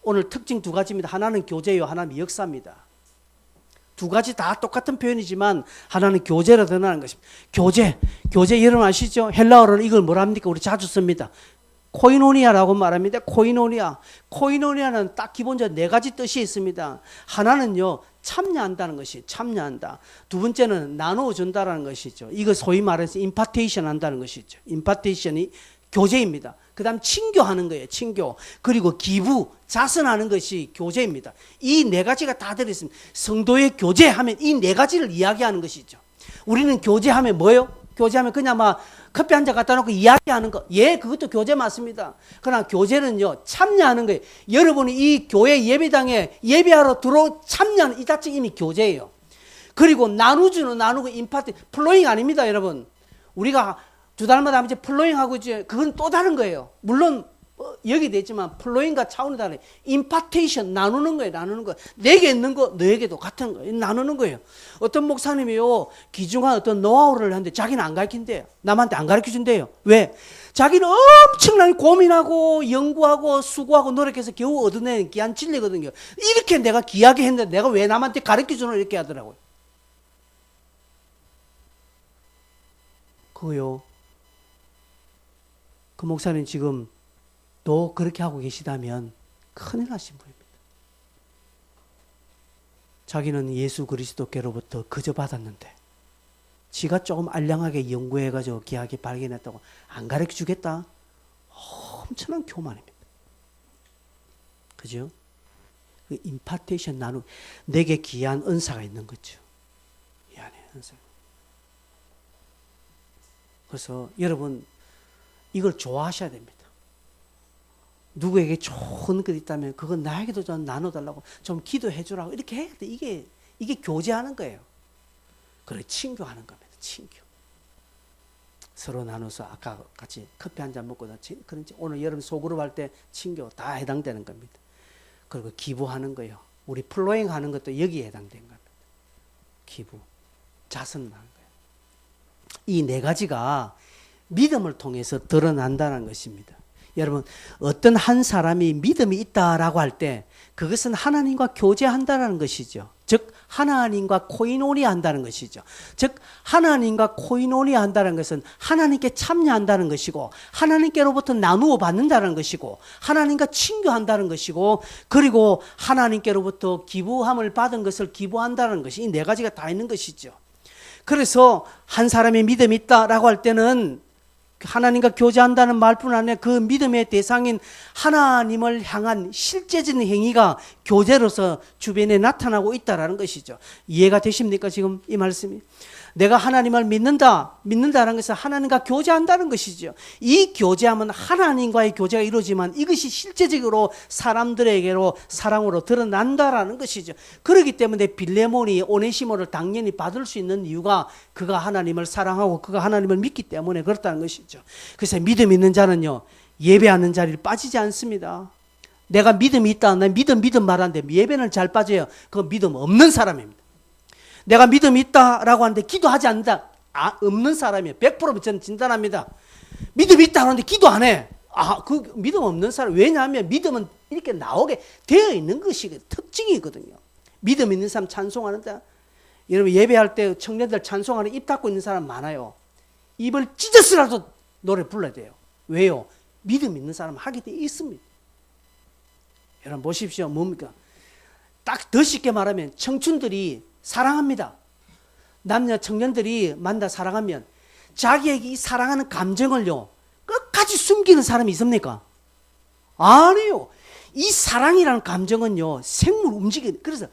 오늘 특징 두 가지입니다. 하나는 교제요, 하나는 역사입니다. 두 가지 다 똑같은 표현이지만 하나는 교제로 드러나는 것입니다. 교제 여러분 아시죠? 헬라어로는 이걸 뭐라 합니까? 우리 자주 씁니다. 코이노니아라고 말합니다. 코이노니아는 딱 기본적으로 네 가지 뜻이 있습니다. 하나는요, 참여한다는 것이 참여한다. 두 번째는 나누어준다라는 것이죠. 이거 소위 말해서 임파테이션 한다는 것이죠. 임파테이션이 교제입니다. 그 다음 친교하는 거예요. 친교. 그리고 기부, 자선하는 것이 교제입니다. 이 네 가지가 다 들어있습니다. 성도의 교제하면 이 네 가지를 이야기하는 것이죠. 우리는 교제하면 뭐예요? 교제하면 그냥 막 커피 한 잔 갖다 놓고 이야기하는 거. 예, 그것도 교제 맞습니다. 그러나 교제는요, 참여하는 거예요. 여러분이 이 교회 예배당에 예배하러 참여하는 이 자체 이미 교제예요. 그리고 나누고 임파트, 플로잉 아닙니다, 여러분. 우리가 두 달마다 이제 플로잉 하고 이제 그건 또 다른 거예요. 물론 여기도 있지만 플로잉과 차원이 다르요. 임파테이션, 나누는 거예요. 내게 있는 거 너에게도 같은 거예요. 나누는 거예요. 어떤 목사님이요, 귀중한 어떤 노하우를 하는데 자기는 안 가르친대요. 남한테 안 가르쳐준대요. 왜? 자기는 엄청나게 고민하고 연구하고 수고하고 노력해서 겨우 얻어낸 귀한 진리거든요. 이렇게 내가 귀하게 했는데 내가 왜 남한테 가르쳐주노 이렇게 하더라고요. 그거요. 그 목사님 지금 또 그렇게 하고 계시다면 큰일 나신 분입니다. 자기는 예수 그리스도께로부터 그저 받았는데 지가 조금 알량하게 연구해가지고 귀하게 발견했다고 안 가르쳐 주겠다? 엄청난 교만입니다. 그죠? 그 임파테이션 나누, 내게 귀한 은사가 있는 거죠. 이 안에 은사. 그래서 여러분 이걸 좋아하셔야 됩니다. 누구에게 좋은 것 있다면 그건 나에게도 좀 나눠달라고 좀 기도해 주라고 이렇게 해야 돼. 이게 교제하는 거예요. 그래 친교하는 겁니다. 친교. 서로 나눠서 아까 같이 커피 한 잔 먹고 그런지 오늘 여러분 소그룹 할 때 친교 다 해당되는 겁니다. 그리고 기부하는 거요. 우리 플로잉 하는 것도 여기에 해당된 겁니다. 기부, 자선하는 거예요. 이 네 가지가 믿음을 통해서 드러난다는 것입니다. 여러분 어떤 한 사람이 믿음이 있다라고 할 때 그것은 하나님과 교제한다는 것이죠. 즉 하나님과 코이노니아 한다는 것이죠. 즉 하나님과 코이노니아 한다는 것은 하나님께 참여한다는 것이고 하나님께로부터 나누어 받는다는 것이고 하나님과 친교한다는 것이고 그리고 하나님께로부터 기부함을 받은 것을 기부한다는 것이 이 네 가지가 다 있는 것이죠. 그래서 한 사람의 믿음이 있다라고 할 때는 하나님과 교제한다는 말뿐 아니라 그 믿음의 대상인 하나님을 향한 실제적인 행위가 교제로서 주변에 나타나고 있다는 것이죠. 이해가 되십니까? 지금 이 말씀이. 내가 하나님을 믿는다는 것은 하나님과 교제한다는 것이죠. 이 교제하면 하나님과의 교제가 이루어지만 이것이 실제적으로 사람들에게로 사랑으로 드러난다라는 것이죠. 그렇기 때문에 빌레몬이 오네시모를 당연히 받을 수 있는 이유가 그가 하나님을 사랑하고 그가 하나님을 믿기 때문에 그렇다는 것이죠. 그래서 믿음 있는 자는요 예배하는 자리를 빠지지 않습니다. 내가 믿음이 있다, 나 믿음 말하는데 예배는 잘 빠져요. 그건 믿음 없는 사람입니다. 내가 믿음이 있다라고 하는데 기도하지 않는다. 없는 사람이에요. 100% 저는 진단합니다. 믿음이 있다고 하는데 기도 안 해. 그 믿음 없는 사람. 왜냐하면 믿음은 이렇게 나오게 되어 있는 것이 특징이거든요. 믿음 있는 사람 찬송하는데 여러분 예배할 때 청년들 찬송하는 입 닫고 있는 사람 많아요. 입을 찢어서라도 노래 불러야 돼요. 왜요? 믿음 있는 사람 하게 돼 있습니다. 여러분 보십시오. 뭡니까? 딱 더 쉽게 말하면 청춘들이 사랑합니다. 남녀 청년들이 만나 사랑하면 자기에게 이 사랑하는 감정을요 끝까지 숨기는 사람이 있습니까? 아니요. 이 사랑이라는 감정은요 생물 움직이는. 그래서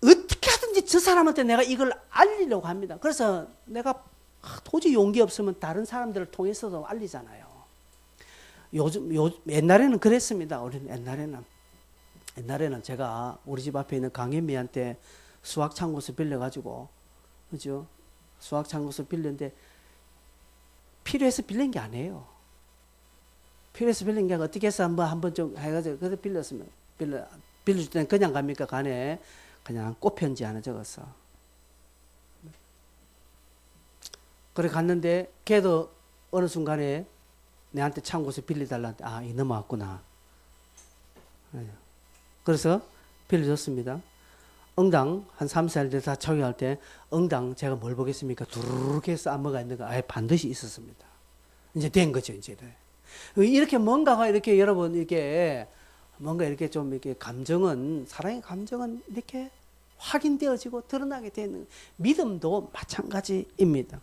어떻게 하든지 저 사람한테 내가 이걸 알리려고 합니다. 그래서 내가 도저히 용기 없으면 다른 사람들을 통해서도 알리잖아요. 옛날에는 그랬습니다. 우리는 옛날에는 제가 우리 집 앞에 있는 강현미한테 수학 참고서 빌려가지고, 그죠? 수학 참고서 빌렸는데, 필요해서 빌린 게 아니에요. 필요해서 빌린 게 어떻게 해서 한번 좀 해가지고, 그래서 빌려줄 때는 그냥 갑니까? 간에 그냥 꽃편지 하나 적었어. 그래 갔는데, 걔도 어느 순간에 내한테 참고서 빌려달라는데, 이 넘어왔구나. 그래서 빌려줬습니다. 응당 한 3, 4일 다 적용할 때 응당 제가 뭘 보겠습니까? 두루룩 해서 안무가 있는 거 반드시 있었습니다. 이제 된 거죠, 이제. 이렇게 뭔가가 이렇게 여러분 이렇게 뭔가 이렇게 좀 이렇게 감정은 사랑의 감정은 이렇게 확인되어지고 드러나게 되는 믿음도 마찬가지입니다.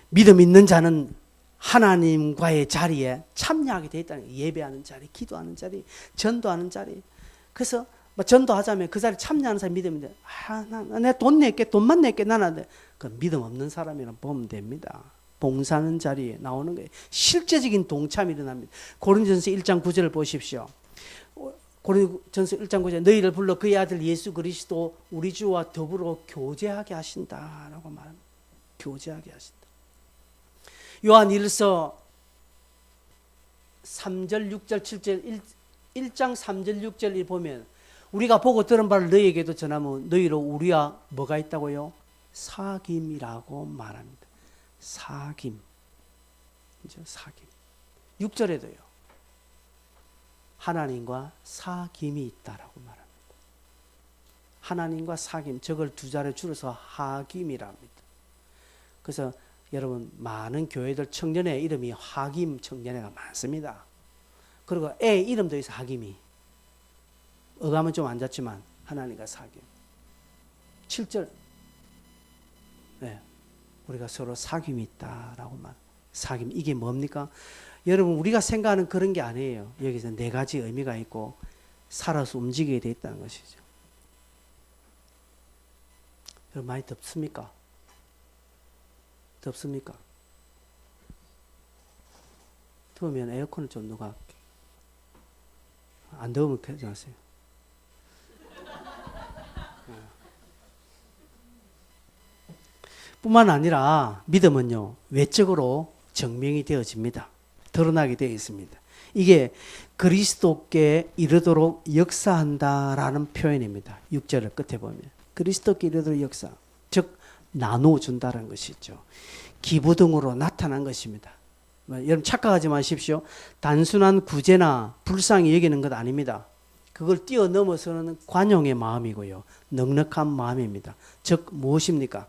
믿음 있는 자는 하나님과의 자리에 참여하게 되어 있다는 거예요. 예배하는 자리, 기도하는 자리, 전도하는 자리. 그래서 전도하자면 그 자리에 참여하는 사람이 믿음인데 내 돈 낼게, 돈만 낼게 나는 그 믿음 없는 사람이랑 보면 됩니다. 봉사하는 자리에 나오는 거예요. 실제적인 동참이 일어납니다. 고린도전서 1장 9절을 보십시오. 고린도전서 1장 9절 너희를 불러 그의 아들 예수 그리스도 우리 주와 더불어 교제하게 하신다라고 말합니다. 교제하게 하신다. 요한 1서 3절 6절 7절 1장 3절 6절을 보면 우리가 보고 들은 바를 너희에게도 전하면 너희로 우리와 뭐가 있다고요? 사귐이라고 말합니다. 사귐. 사귐. 6절에도요. 하나님과 사귐이 있다라고 말합니다. 하나님과 사귐. 저걸 두 자리에 줄여서 하귐이라 합니다. 그래서 여러분 많은 교회들 청년회 이름이 하귐 청년회가 많습니다. 그리고 애 이름도 있어 하귐이. 어감은 좀 안 좋지만 하나님과 사귐. 7절. 네. 우리가 서로 사귐이 있다라고 말. 사귐 이게 뭡니까? 여러분 우리가 생각하는 그런 게 아니에요. 여기서 네 가지 의미가 있고 살아서 움직이게 돼 있다는 것이죠. 여러분 많이 덥습니까? 덥습니까? 더우면 에어컨을 좀 누가 안 더우면 켜져하세요. 뿐만 아니라 믿음은요 외적으로 증명이 되어집니다. 드러나게 되어 있습니다. 이게 그리스도께 이르도록 역사한다라는 표현입니다. 6절을 끝에 보면 그리스도께 이르도록 역사, 즉 나누어준다는 것이죠. 기부 등으로 나타난 것입니다. 여러분 착각하지 마십시오. 단순한 구제나 불쌍히 여기는 것 아닙니다. 그걸 뛰어넘어서는 관용의 마음이고요. 넉넉한 마음입니다. 즉 무엇입니까?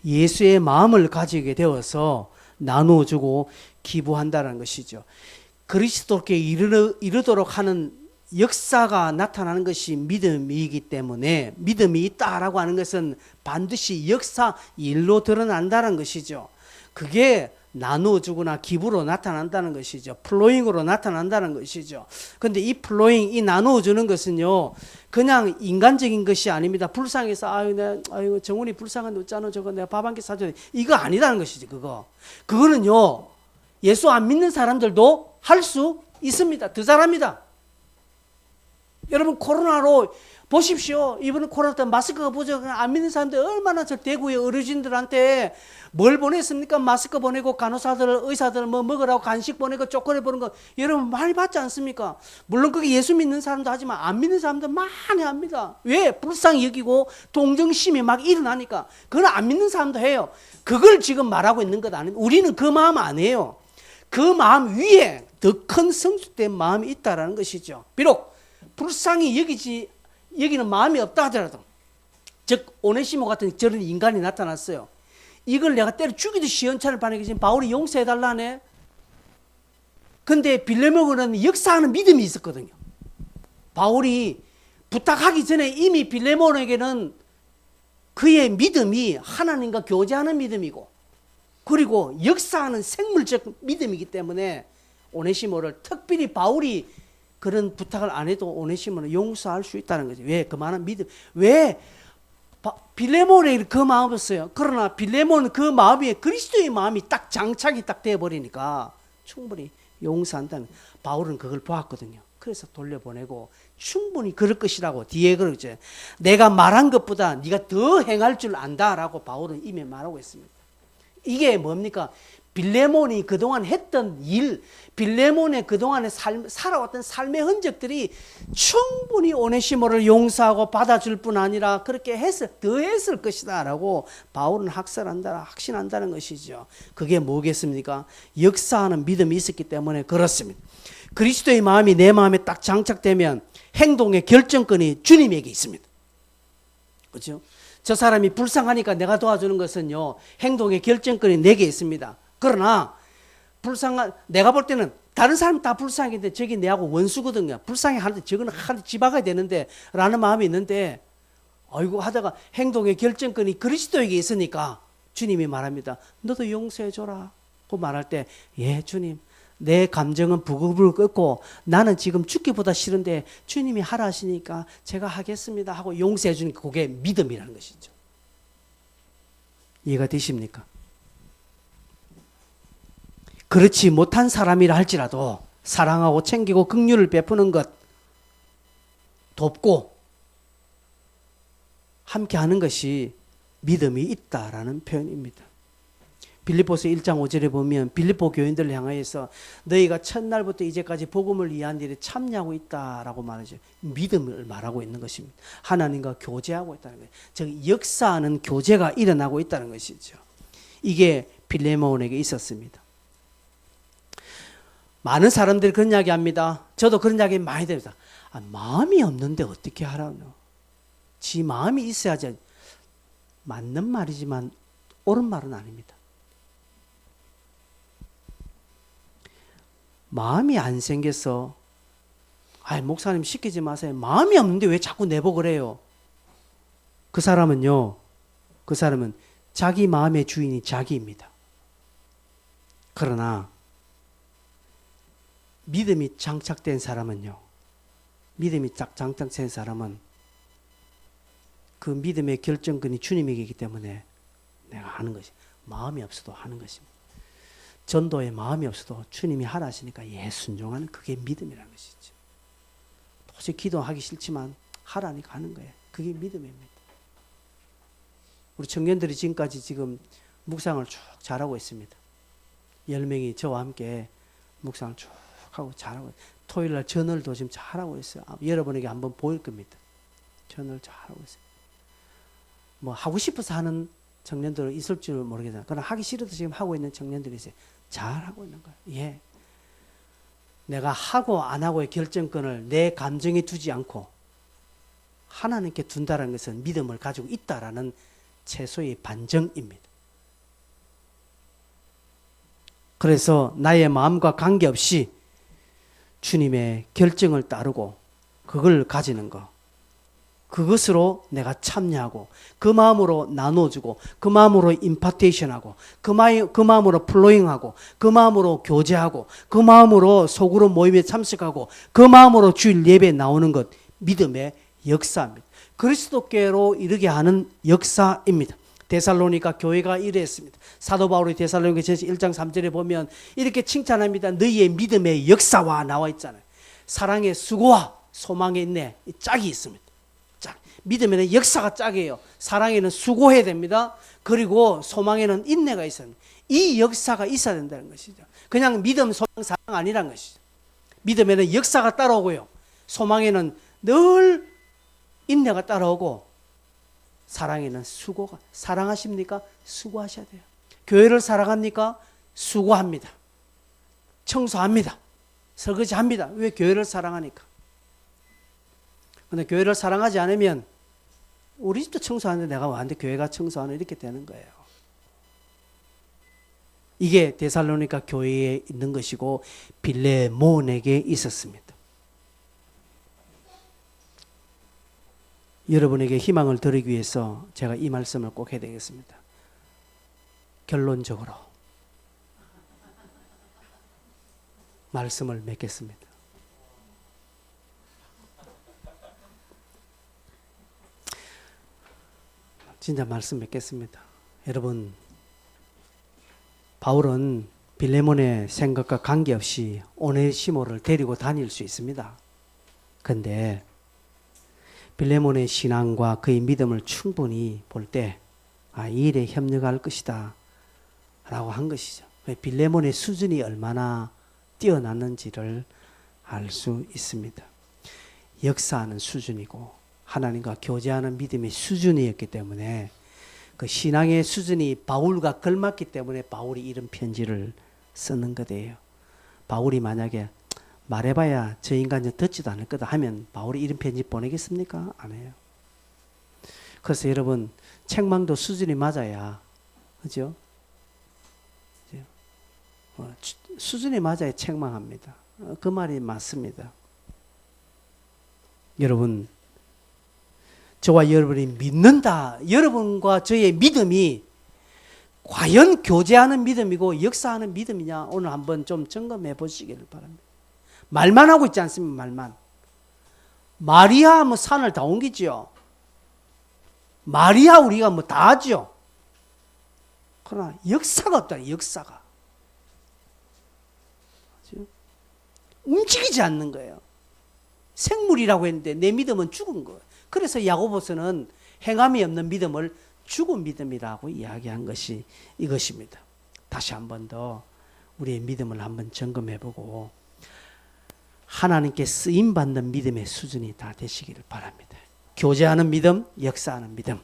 예수의 마음을 가지게 되어서 나누어주고 기부한다는 것이죠. 그리스도께 이르도록 하는 역사가 나타나는 것이 믿음이기 때문에 믿음이 있다라고 하는 것은 반드시 역사 일로 드러난다는 것이죠. 그게 나누어주거나 기부로 나타난다는 것이죠. 플로잉으로 나타난다는 것이죠. 그런데 이 플로잉, 이 나누어주는 것은요, 그냥 인간적인 것이 아닙니다. 불쌍해서, 아이고, 정훈이 불쌍한데 어쩌노, 저거 내가 밥 한 끼 사줘야 돼. 이거 아니라는 것이지, 그거. 그거는요, 예수 안 믿는 사람들도 할 수 있습니다. 더 잘합니다. 여러분, 코로나로 보십시오. 이번에 코로나 때 마스크가 보죠. 안 믿는 사람들 얼마나 저 대구의 어르신들한테 뭘 보냈습니까? 마스크 보내고 간호사들, 의사들 뭐 먹으라고 간식 보내고 초콜릿 보는 거 여러분 많이 받지 않습니까? 물론 그게 예수 믿는 사람도 하지만 안 믿는 사람도 많이 합니다. 왜? 불쌍히 여기고 동정심이 막 일어나니까. 그건 안 믿는 사람도 해요. 그걸 지금 말하고 있는 것 아닙니다. 우리는 그 마음 아니에요. 그 마음 위에 더 큰 성숙된 마음이 있다라는 것이죠. 비록 불쌍히 여기는 마음이 없다 하더라도, 즉 오네시모 같은 저런 인간이 나타났어요. 이걸 내가 때려 죽이듯이 시원찮을 반응이 지금 바울이 용서해달라네. 근데 빌레몬은 역사하는 믿음이 있었거든요. 바울이 부탁하기 전에 이미 빌레몬에게는 그의 믿음이 하나님과 교제하는 믿음이고, 그리고 역사하는 생물적 믿음이기 때문에 오네시모를 특별히 바울이 그런 부탁을 안 해도 오네시모는 용서할 수 있다는 거죠. 왜? 그만한 믿음. 왜? 빌레몬에 그 마음이었어요. 그러나 빌레몬은 그 마음에 그리스도의 마음이 딱 장착이 딱 되어버리니까 충분히 용서한다는, 바울은 그걸 보았거든요. 그래서 돌려보내고 충분히 그럴 것이라고 뒤에 그러죠. 내가 말한 것보다 네가 더 행할 줄 안다라고 바울은 이미 말하고 있습니다. 이게 뭡니까? 빌레몬이 그동안 했던 일, 빌레몬의 그동안에 살아왔던 삶의 흔적들이 충분히 오네시모를 용서하고 받아줄 뿐 아니라 그렇게 더 했을 것이다 라고 바울은 확신한다는 것이죠. 그게 뭐겠습니까? 역사하는 믿음이 있었기 때문에 그렇습니다. 그리스도의 마음이 내 마음에 딱 장착되면 행동의 결정권이 주님에게 있습니다. 그렇죠? 저 사람이 불쌍하니까 내가 도와주는 것은요, 행동의 결정권이 내게 있습니다. 그러나 내가 볼 때는 다른 사람 다 불쌍한데 저기 내하고 원수거든요. 불쌍해 하는데 저거는 하나도 집어가야 되는데 라는 마음이 있는데, 아이고 하다가 행동의 결정권이 그리스도에게 있으니까 주님이 말합니다. 너도 용서해 줘라 고 말할 때, 예 주님, 내 감정은 부글부글 끓고 나는 지금 죽기보다 싫은데 주님이 하라 하시니까 제가 하겠습니다 하고 용서해 주는 그게 믿음이라는 것이죠. 이해가 되십니까? 그렇지 못한 사람이라 할지라도 사랑하고 챙기고 긍휼을 베푸는 것, 돕고 함께 하는 것이 믿음이 있다라는 표현입니다. 빌립보서 1장 5절에 보면 빌립보 교인들을 향하여서 너희가 첫날부터 이제까지 복음을 이해한 일에 참여하고 있다라고 말하죠. 믿음을 말하고 있는 것입니다. 하나님과 교제하고 있다는 거예요. 즉 역사하는 교제가 일어나고 있다는 것이죠. 이게 빌레몬에게 있었습니다. 많은 사람들이 그런 이야기 합니다. 저도 그런 이야기 많이 들었다. 마음이 없는데 어떻게 하라노? 지 마음이 있어야지. 맞는 말이지만 옳은 말은 아닙니다. 마음이 안 생겨서 목사님 시키지 마세요. 마음이 없는데 왜 자꾸 내복을 해요? 그 그 사람은요, 그 사람은 자기 마음의 주인이 자기입니다. 그러나 믿음이 장착된 사람은요, 믿음이 장착된 사람은 그 믿음의 결정권이 주님에게이기 때문에 내가 하는 것이, 마음이 없어도 하는 것입니다. 전도에 마음이 없어도 주님이 하라 하시니까 순종하는, 그게 믿음이라는 것이죠. 도저히 기도하기 싫지만 하라니까 하는 거예요. 그게 믿음입니다. 우리 청년들이 지금까지 지금 묵상을 쭉 잘하고 있습니다. 10명이 저와 함께 묵상을 쭉 하고 잘하고, 토요일날 저널도 지금 잘하고 있어요. 여러분에게 한번 보일 겁니다. 저널 잘하고 있어요. 뭐 하고 싶어서 하는 청년들 있을 줄 모르겠어요. 그러나 하기 싫어도 지금 하고 있는 청년들이 있어요. 잘하고 있는 거예요. 예. 내가 하고 안 하고의 결정권을 내 감정에 두지 않고 하나님께 둔다는 것은 믿음을 가지고 있다라는 최소의 반증입니다. 그래서 나의 마음과 관계없이 주님의 결정을 따르고 그걸 가지는 것, 그것으로 내가 참여하고 그 마음으로 나눠주고 그 마음으로 임파테이션하고 그 마음으로 플로잉하고 그 마음으로 교제하고 그 마음으로 소그룹 모임에 참석하고 그 마음으로 주일 예배에 나오는 것, 믿음의 역사입니다. 그리스도께로 이르게 하는 역사입니다. 데살로니가 교회가 이랬습니다. 사도 바울이 데살로니가 전서 1장 3절에 보면 이렇게 칭찬합니다. 너희의 믿음의 역사와 나와 있잖아요. 사랑의 수고와 소망의 인내, 짝이 있습니다. 짝. 믿음에는 역사가 짝이에요. 사랑에는 수고해야 됩니다. 그리고 소망에는 인내가 있어야 됩니다. 이 역사가 있어야 된다는 것이죠. 그냥 믿음, 소망, 사랑 아니란 것이죠. 믿음에는 역사가 따라오고요. 소망에는 늘 인내가 따라오고, 사랑에는 수고가. 사랑하십니까? 수고하셔야 돼요. 교회를 사랑합니까? 수고합니다. 청소합니다. 설거지합니다. 왜? 교회를 사랑하니까. 근데 교회를 사랑하지 않으면 우리 집도 청소하는데 내가 왔는데 교회가 청소하는, 이렇게 되는 거예요. 이게 데살로니가 교회에 있는 것이고 빌레몬에게 있었습니다. 여러분에게 희망을 드리기 위해서 제가 이 말씀을 꼭 해야 되겠습니다. 결론적으로 말씀을 맺겠습니다. 진짜 말씀 맺겠습니다. 여러분, 바울은 빌레몬의 생각과 관계없이 오네시모를 데리고 다닐 수 있습니다. 근데 빌레몬의 신앙과 그의 믿음을 충분히 볼 때, 이 일에 협력할 것이다 라고 한 것이죠. 빌레몬의 수준이 얼마나 뛰어났는지를 알 수 있습니다. 역사하는 수준이고 하나님과 교제하는 믿음의 수준이었기 때문에, 그 신앙의 수준이 바울과 걸맞기 때문에 바울이 이런 편지를 쓰는 거예요. 바울이 만약에 말해봐야 저 인간은 듣지도 않을 거다 하면 바울이 이런 편지 보내겠습니까? 안 해요. 그래서 여러분, 책망도 수준이 맞아야, 그죠? 수준이 맞아야 책망합니다. 그 말이 맞습니다. 여러분, 저와 여러분이 믿는다, 여러분과 저의 믿음이 과연 교제하는 믿음이고 역사하는 믿음이냐, 오늘 한번 좀 점검해 보시기를 바랍니다. 말만 하고 있지 않습니까? 말만. 말이야 하면 산을 다 옮기지요. 말이야 우리가 뭐 다 하죠. 그러나 역사가 없다. 역사가. 움직이지 않는 거예요. 생물이라고 했는데 내 믿음은 죽은 거예요. 그래서 야고보서는 행함이 없는 믿음을 죽은 믿음이라고 이야기한 것이 이것입니다. 다시 한 번 더 우리의 믿음을 한번 점검해보고 하나님께 쓰임받는 믿음의 수준이 다 되시기를 바랍니다. 교제하는 믿음, 역사하는 믿음.